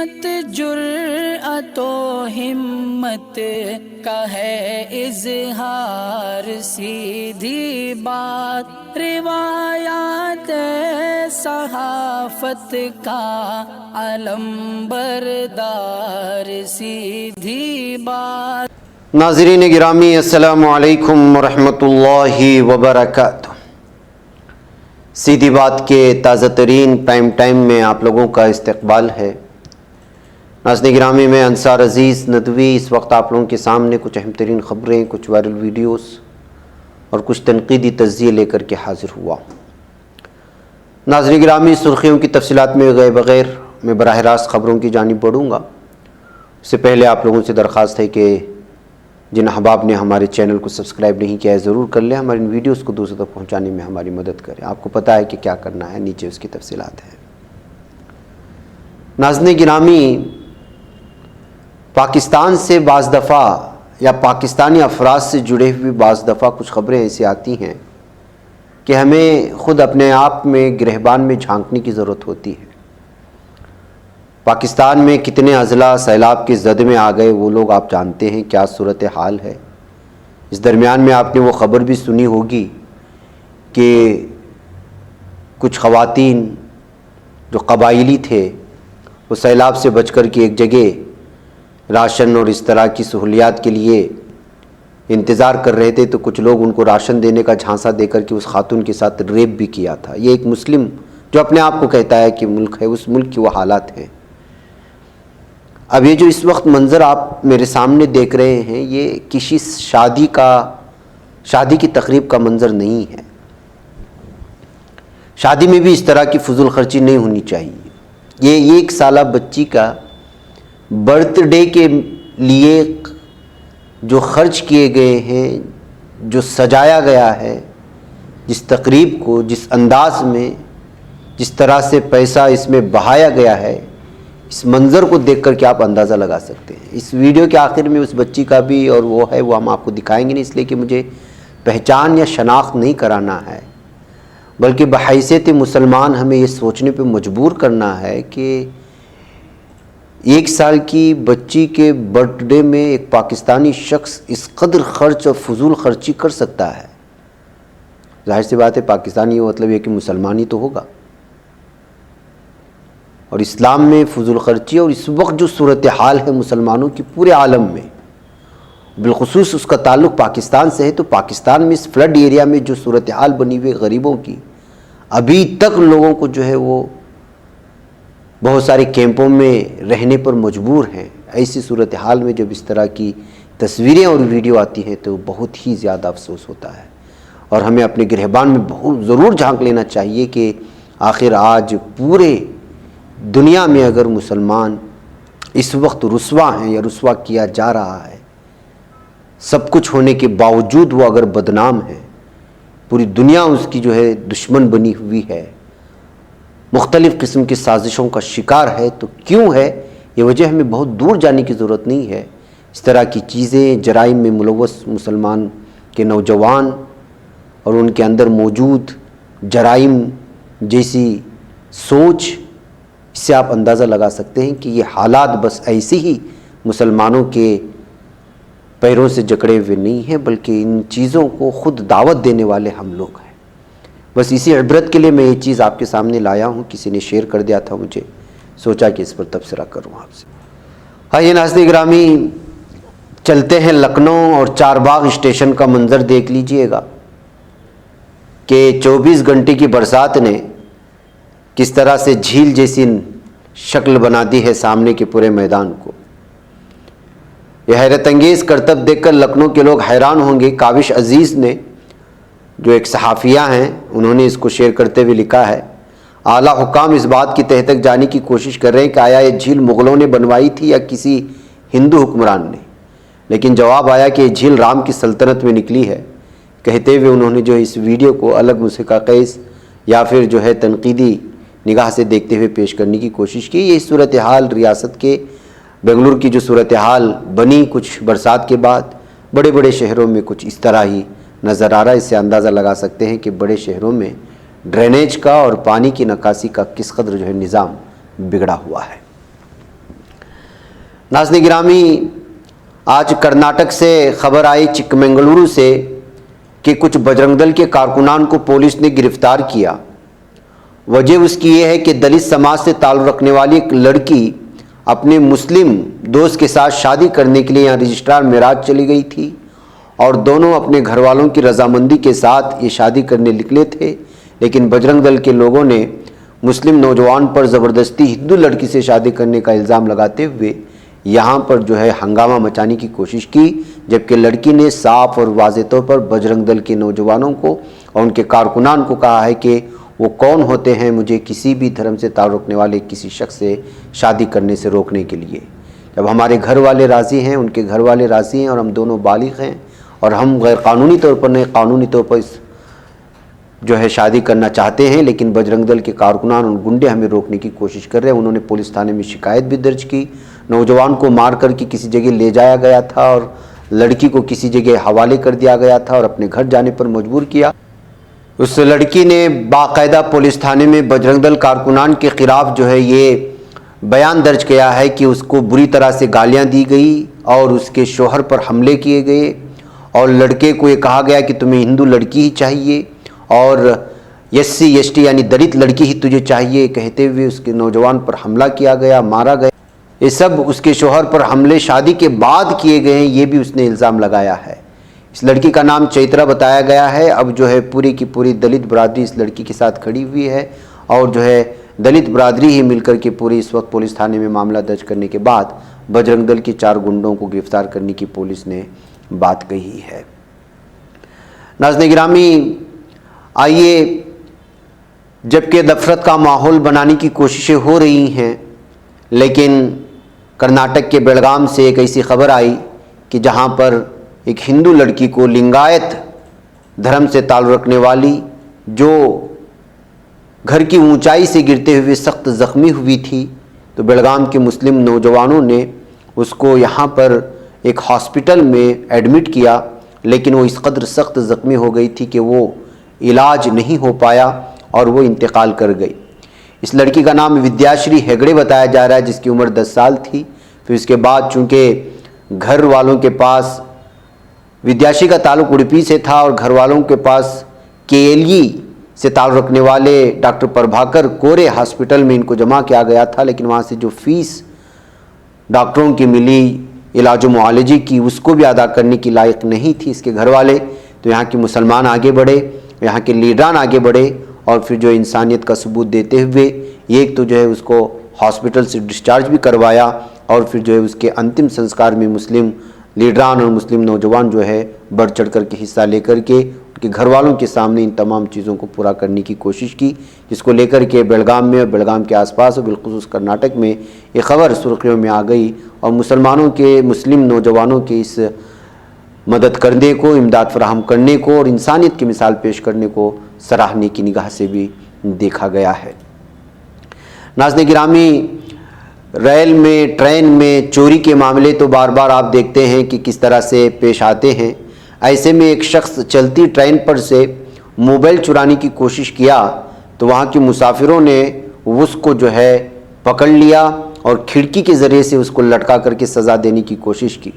मत जुर्अतो हिम्मत का है इजहार, सीधी बात रिवायात सहाफत का अलम बरदार, सीधी बात। नाज़रीन गिरामी अस्सलामु अलैकुम वरहमतुल्लाहि वबरकातुह। सीधी बात के ताज़ा तरीन प्राइम टाइम में आप लोगों का इस्तकबाल है। नाज़रीन गिरामी में अंसार अज़ीज़ नदवी इस वक्त आप लोगों के सामने कुछ अहम तरीन ख़बरें, कुछ वायरल वीडियोस और कुछ तनकीदी तज़्ज़िये लेकर के हाज़िर हुआ। नाज़रीन गिरामी सुर्खियों की तफसीलात में गए बग़ैर मैं बराह रास्त ख़बरों की जानिब बढ़ूँगा। उससे पहले आप लोगों से दरख्वास्त है कि जिन अहबाब ने हमारे चैनल को सब्सक्राइब नहीं किया है ज़रूर कर लें, हमारे इन वीडियोस को दूसरों तक पहुंचाने में हमारी मदद करें। आपको पता है कि क्या करना है, नीचे उसकी तफसीलात हैं। नाज़रीन गिरामी, पाकिस्तान से बाज़ दफ़ा या पाकिस्तानी अफराद से जुड़े हुए बाज़ दफ़ा कुछ ख़बरें ऐसी आती हैं कि हमें ख़ुद अपने आप में गिरहबान में झांकने की ज़रूरत होती है। पाकिस्तान में कितने अज़ला सैलाब के ज़द में आ गए वो लोग आप जानते हैं, क्या सूरत हाल है। इस दरमियान में आपने वो ख़बर भी सुनी होगी कि कुछ ख़वातीन जो कबाइली थे वो सैलाब से बच कर के एक जगह राशन और इस तरह की सहूलियात के लिए इंतज़ार कर रहे थे, तो कुछ लोग उनको राशन देने का झांसा देकर के उस खातून के साथ रेप भी किया था। ये एक मुस्लिम जो अपने आप को कहता है कि मुल्क है, उस मुल्क की वो हालात हैं। अब ये जो इस वक्त मंज़र आप मेरे सामने देख रहे हैं, ये किसी शादी की तकरीब का मंज़र नहीं है। शादी में भी इस तरह की फजूल खर्ची नहीं होनी चाहिए। ये 1 साला बच्ची का बर्थडे के लिए जो खर्च किए गए हैं, जो सजाया गया है, जिस तकरीब को जिस अंदाज में जिस तरह से पैसा इसमें बहाया गया है, इस मंज़र को देख कर के आप अंदाज़ा लगा सकते हैं। इस वीडियो के आखिर में उस बच्ची का भी और वो है, वो हम आपको दिखाएंगे नहीं इसलिए कि मुझे पहचान या शनाख्त नहीं कराना है, बल्कि बहैसियत मुसलमान हमें ये सोचने पे मजबूर करना है कि 1 साल की बच्ची के बर्थडे में एक पाकिस्तानी शख्स इस कदर खर्च और फजूल खर्ची कर सकता है। जाहिर सी बात है, पाकिस्तानी मतलब ये कि मुसलमान ही तो होगा। और इस्लाम में फजूल खर्ची और इस वक्त जो सूरत हाल है मुसलमानों की पूरे आलम में, बिलखुसूस उसका ताल्लुक़ पाकिस्तान से है, तो पाकिस्तान में इस फ्लड एरिया में जो सूरत हाल बनी हुई गरीबों की, अभी तक लोगों को जो है वो बहुत सारे कैंपों में रहने पर मजबूर हैं। ऐसी सूरत हाल में जब इस तरह की तस्वीरें और वीडियो आती हैं तो बहुत ही ज़्यादा अफसोस होता है। और हमें अपने गिरहबान में बहुत ज़रूर झांक लेना चाहिए कि आखिर आज पूरे दुनिया में अगर मुसलमान इस वक्त रुस्वा हैं या रुस्वा किया जा रहा है, सब कुछ होने के बावजूद वो अगर बदनाम है, पूरी दुनिया उसकी जो है दुश्मन बनी हुई है, मुख्तलिफ़ किस्म की साजिशों का शिकार है, तो क्यों है ये वजह हमें बहुत दूर जाने की ज़रूरत नहीं है। इस तरह की चीज़ें, जराइम में मुलव्वस मुसलमान के नौजवान और उनके अंदर मौजूद जराइम जैसी सोच, इससे आप अंदाज़ा लगा सकते हैं कि ये हालात बस ऐसे ही मुसलमानों के पैरों से जकड़े हुए नहीं हैं, बल्कि इन चीज़ों को ख़ुद दावत देने वाले हम लोग हैं। बस इसी इबरत के लिए मैं ये चीज़ आपके सामने लाया हूँ। किसी ने शेयर कर दिया था, मुझे सोचा कि इस पर तबसरा करूँ आपसे। आइए नाज़रीन गिरामी, चलते हैं लखनऊ और चारबाग स्टेशन का मंज़र देख लीजिएगा कि 24 घंटे की बरसात ने किस तरह से झील जैसी शक्ल बना दी है सामने के पूरे मैदान को। यह हैरत अंगेज़ करतब देखकर लखनऊ के लोग हैरान होंगे। काविश अजीज़ ने, जो एक सहाफ़िया हैं, उन्होंने इसको शेयर करते हुए लिखा है, आला हुकाम इस बात की तह तक जाने की कोशिश कर रहे हैं कि आया ये झील मुग़लों ने बनवाई थी या किसी हिंदू हुक्मरान ने, लेकिन जवाब आया कि ये झील राम की सल्तनत में निकली है। कहते हुए उन्होंने जो इस वीडियो को अलग मुसीक़ा क़ैस या फिर जो है तनकीदी निगाह से देखते हुए पेश करने की कोशिश की। ये सूरत हाल रियासत के बेंगलुरु की जो सूरत हाल बनी कुछ बरसात के बाद, बड़े बड़े शहरों में कुछ इस तरह ही नज़र आ रहा है। इससे अंदाज़ा लगा सकते हैं कि बड़े शहरों में ड्रेनेज का और पानी की निकासी का किस कदर जो है निज़ाम बिगड़ा हुआ है। नाज़रीन गिरामी, आज कर्नाटक से खबर आई चिकमंगलुरु से कि कुछ बजरंग दल के कारकुनान को पुलिस ने गिरफ्तार किया। वजह उसकी ये है कि दलित समाज से ताल्लुक़ रखने वाली एक लड़की अपने मुस्लिम दोस्त के साथ शादी करने के लिए यहाँ रजिस्ट्रार मेराज चली गई थी और दोनों अपने घर वालों की रजामंदी के साथ ये शादी करने निकले थे, लेकिन बजरंग दल के लोगों ने मुस्लिम नौजवान पर ज़बरदस्ती हिंदू लड़की से शादी करने का इल्ज़ाम लगाते हुए यहाँ पर जो है हंगामा मचाने की कोशिश की, जबकि लड़की ने साफ और वाज़ेह तौर पर बजरंग दल के नौजवानों को और उनके कारकुनान को कहा है कि वो कौन होते हैं मुझे किसी भी धर्म से ताल्लुक़ रखने वाले किसी शख्स से शादी करने से रोकने के लिए। जब हमारे घर वाले राज़ी हैं, उनके घर वाले राज़ी हैं और हम दोनों बालिग़ हैं और हम गैर कानूनी तौर पर नहीं कानूनी तौर पर इस जो है शादी करना चाहते हैं, लेकिन बजरंग दल के कारकुनान और गुंडे हमें रोकने की कोशिश कर रहे हैं। उन्होंने पुलिस थाने में शिकायत भी दर्ज की। नौजवान को मार करके किसी जगह ले जाया गया था और लड़की को किसी जगह हवाले कर दिया गया था और अपने घर जाने पर मजबूर किया। उस लड़की ने बाकायदा पुलिस थाने में बजरंग दल कारकुनान के ख़िलाफ़ जो है ये बयान दर्ज किया है कि उसको बुरी तरह से गालियाँ दी गई और उसके शोहर पर हमले किए गए और लड़के को ये कहा गया कि तुम्हें हिंदू लड़की ही चाहिए और SC ST यानी दलित लड़की ही तुझे चाहिए कहते हुए उसके नौजवान पर हमला किया गया, मारा गया। ये सब उसके शोहर पर हमले शादी के बाद किए गए हैं, ये भी उसने इल्ज़ाम लगाया है। इस लड़की का नाम चैत्रा बताया गया है। अब जो है पूरी की पूरी दलित बरादरी इस लड़की के साथ खड़ी हुई है और जो है दलित बरादरी ही मिलकर के पूरी इस वक्त पुलिस थाने में मामला दर्ज करने के बाद बजरंग दल के 4 गुंडों को गिरफ्तार करने की पुलिस ने बात कही है। नाज़रीन गिरामी, आइए, जबकि नफरत का माहौल बनाने की कोशिशें हो रही हैं, लेकिन कर्नाटक के बेलगाम से एक ऐसी खबर आई कि जहां पर एक हिंदू लड़की को लिंगायत धर्म से ताल्लुक़ रखने वाली जो घर की ऊंचाई से गिरते हुए सख्त ज़ख्मी हुई थी, तो बेलगाम के मुस्लिम नौजवानों ने उसको यहाँ पर एक हॉस्पिटल में एडमिट किया, लेकिन वो इस कदर सख्त ज़ख्मी हो गई थी कि वो इलाज नहीं हो पाया और वो इंतकाल कर गई। इस लड़की का नाम विद्याश्री हेगड़े बताया जा रहा है, जिसकी उम्र 10 साल थी। फिर इसके बाद चूँकि घर वालों के पास विद्याश्री का ताल्लुक़ उड़ुपी से था और घर वालों के पास KLE से ताल्लुक़ रखने वाले डॉक्टर प्रभाकर कोरे हॉस्पिटल में इनको जमा किया गया था, लेकिन वहाँ से जो फ़ीस डॉक्टरों की मिली इलाज मुआलजे की उसको भी अदा करने की लायक नहीं थी इसके घर वाले। तो यहाँ के मुसलमान आगे बढ़े, यहाँ के लीडरान आगे बढ़े और फिर जो इंसानियत का सबूत देते हुए एक तो जो है उसको हॉस्पिटल से डिस्चार्ज भी करवाया और फिर जो है उसके अंतिम संस्कार में मुस्लिम लीडरान और मुस्लिम नौजवान जो है बढ़ चढ़ कर के हिस्सा लेकर के उनके घर वालों के सामने इन तमाम चीज़ों को पूरा करने की कोशिश की, जिसको लेकर के बेलगाम में और बेलगाम के आसपास और बिलखुसूस कर्नाटक में ये खबर सुर्खियों में आ गई और मुसलमानों के मुस्लिम नौजवानों के इस मदद करने को, इमदाद फराहम करने को और इंसानियत की मिसाल पेश करने को सराहने की निगाह से भी देखा गया है। नाज़रीन गिरामी, रेल में, ट्रेन में चोरी के मामले तो बार बार आप देखते हैं कि किस तरह से पेश आते हैं। ऐसे में एक शख्स चलती ट्रेन पर से मोबाइल चुराने की कोशिश किया तो वहाँ के मुसाफिरों ने उसको जो है पकड़ लिया और खिड़की के ज़रिए से उसको लटका करके सज़ा देने की कोशिश की।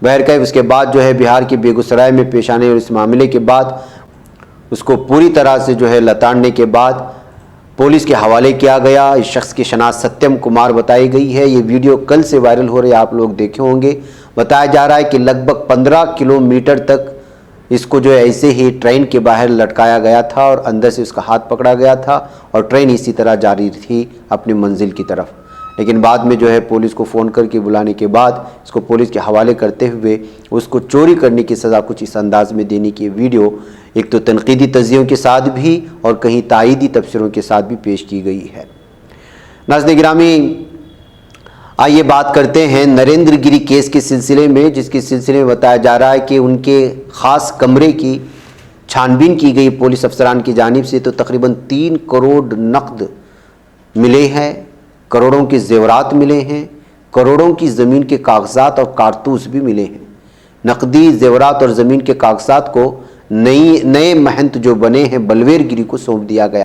बहरकैफ उसके बाद जो है बिहार के बेगूसराय में पेश आने और इस मामले के बाद उसको पूरी तरह से जो है लताड़ने के बाद पुलिस के हवाले किया गया। इस शख्स की शनाख्त सत्यम कुमार बताई गई है। ये वीडियो कल से वायरल हो रही है, आप लोग देखे होंगे। बताया जा रहा है कि लगभग 15 किलोमीटर तक इसको जो है ऐसे ही ट्रेन के बाहर लटकाया गया था और अंदर से उसका हाथ पकड़ा गया था और ट्रेन इसी तरह जारी थी अपनी मंजिल की तरफ। लेकिन बाद में जो है पुलिस को फ़ोन करके बुलाने के बाद इसको पुलिस के हवाले करते हुए उसको चोरी करने की सज़ा कुछ इस अंदाज में देने की वीडियो एक तो तनकीदी तज़ियों के साथ भी और कहीं तायीदी तबसरों के साथ भी पेश की गई है। नाज़रीन गिरामी, आइए बात करते हैं नरेंद्र गिरी केस के सिलसिले में, जिसके सिलसिले में बताया जा रहा है कि उनके ख़ास कमरे की छानबीन की गई पुलिस अफसरान की जानिब से, तो तकरीबन 3 करोड़ नकद मिले हैं, करोड़ों के जेवरात मिले हैं, करोड़ों की ज़मीन के कागजात और कारतूस भी मिले हैं। नकदी जेवरात और ज़मीन के कागजात को नए महंत जो बने हैं बलवेर गिरी को सौंप दिया गया।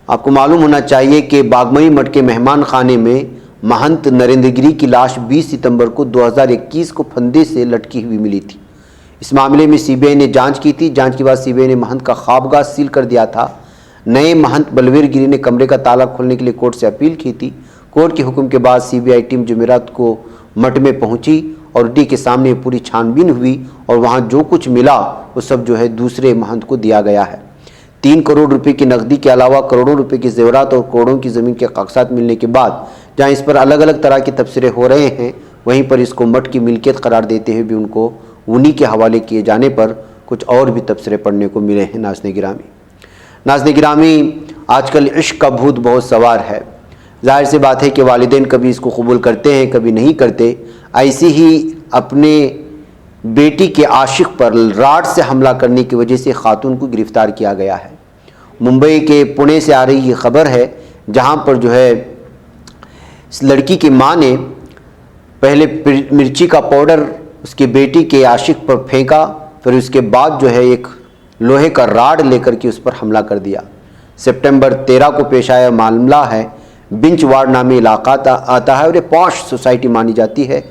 आपको मालूम होना चाहिए कि बागमई मठ के मेहमान खाने में महंत नरेंद्र गिरी की लाश 20 सितंबर को 2021 को फंदे से लटकी हुई मिली थी। इस मामले में सीबीआई ने जांच की थी। जांच के बाद सीबीआई ने महंत का ख्वाबगाह सील कर दिया था। नए महंत बलवीर गिरी ने कमरे का ताला खोलने के लिए कोर्ट से अपील की थी। कोर्ट के हुक्म के बाद सीबीआई टीम जुमेरात को मठ में पहुंची और डी के सामने पूरी छानबीन हुई और वहां जो कुछ मिला वो सब जो है दूसरे महंत को दिया गया है। 3 करोड़ रुपए की नकदी के अलावा करोड़ों रुपए के जेवरात और करोड़ों की ज़मीन के कागजात मिलने के बाद जहां इस पर अलग अलग तरह के तबसरे हो रहे हैं, वहीं पर इसको मठ की मिल्कियत करार देते हुए भी उनको उन्हीं के हवाले किए जाने पर कुछ और भी तबसरे पढ़ने को मिले हैं। नाज़रीन गिरामी, नाज़रीन गिरामी, आजकल इश्क का भूत बहुत सवार है। जाहिर सी बात है कि वालिदैन कभी इसको कबूल करते हैं, कभी नहीं करते। ऐसे ही अपने बेटी के आशिक पर राड से हमला करने की वजह से खातून को गिरफ्तार किया गया है। मुंबई के पुणे से आ रही ये खबर है, जहां पर जो है इस लड़की की मां ने पहले मिर्ची का पाउडर उसकी बेटी के आशिक पर फेंका, फिर उसके बाद जो है एक लोहे का राड लेकर के उस पर हमला कर दिया। सितंबर 13 को पेश आया मामला है। बिंच वार्ड नामी इलाका आता है और ये पॉश सोसाइटी मानी जाती है।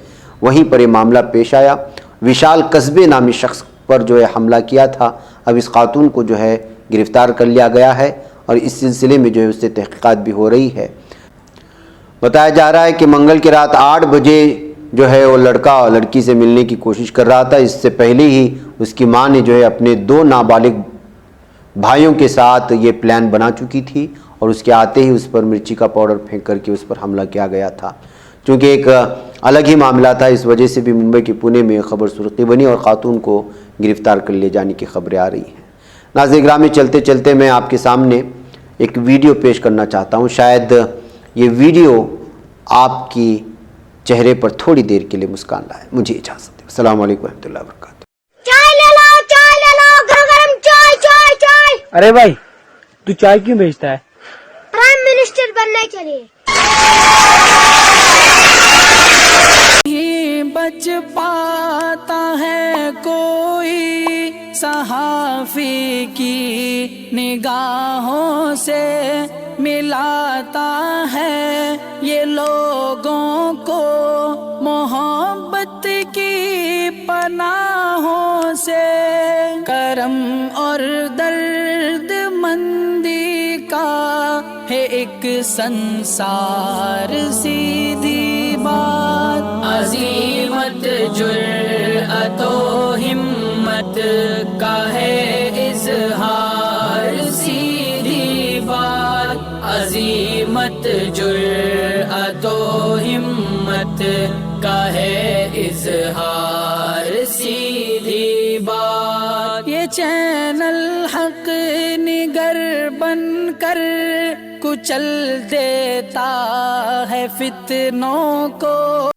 वहीं पर ये मामला पेश आया। विशाल कस्बे नामी शख्स पर जो है हमला किया था। अब इस खातून को जो है गिरफ्तार कर लिया गया है और इस सिलसिले में जो है उससे तहकीकात भी हो रही है। बताया जा रहा है कि मंगल की रात 8 बजे जो है वो लड़का लड़की से मिलने की कोशिश कर रहा था। इससे पहले ही उसकी मां ने जो है अपने 2 नाबालिग भाइयों के साथ ये प्लान बना चुकी थी और उसके आते ही उस पर मिर्ची का पाउडर फेंक करके उस पर हमला किया गया था। चूँकि एक अलग ही मामला था, इस वजह से भी मुंबई के पुणे में खबर सुर्खी बनी और खातून को गिरफ्तार कर ले जाने की खबरें आ रही हैं। नाज़रीन गिरामी, चलते चलते मैं आपके सामने एक वीडियो पेश करना चाहता हूँ। शायद ये वीडियो आपकी चेहरे पर थोड़ी देर के लिए मुस्कान लाए। मुझे इजाज़त दें। अस्सलाम वालेकुम रहमतुल्लाहि व बरकातुहू। चाय ले लो, गरम चाय चाय चाय। अरे भाई, तू चाय क्यों बेचता है? प्राइम मिनिस्टर बनने के लिए। नहीं बच पाता है कोई सहाफी की निगाहों से, मिलाता है ये लोगों को मोहब्बत की पनाहों से। करम और दर्द मंदी का है एक संसार, सीधी बात। अजीमत जुर्अतो हिम्मत का है इजहार, सीधी बात। अजीमत जुर्अतो हिम्मत का है इजहार, सीधी बात। ये चैनल हक निगर बनकर कुचल देता है फितनों को।